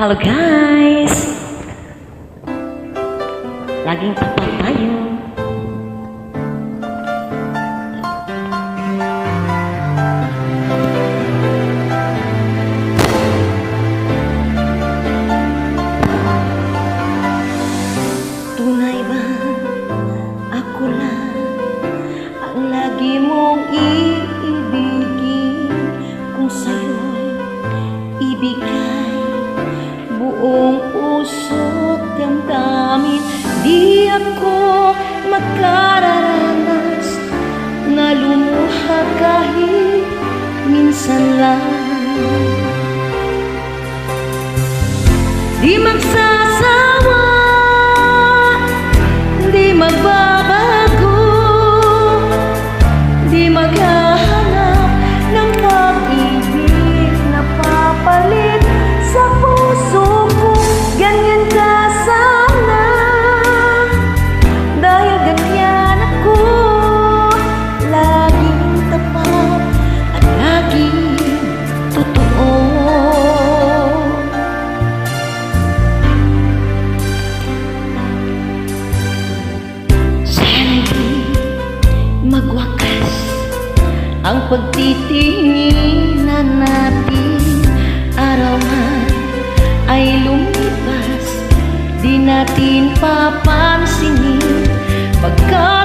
Halo guys, laging tapat tayo. Tunay ba ako lang ang lagi mong iibigin? Kung sa'yo'y ibigay buong puso't damdamin, di ako makararanas na lumuha kahit minsan lang. Di magsasawa, di magbabago, di maghahanap ng pag-ibig na papalit sa puso ko. Ganyan ka sana, dahil ganyan ako, laging tapat at laging totoo. Magwakas ang pagtitinginan natin, araw man ay lumipas, di natin papansinin pagka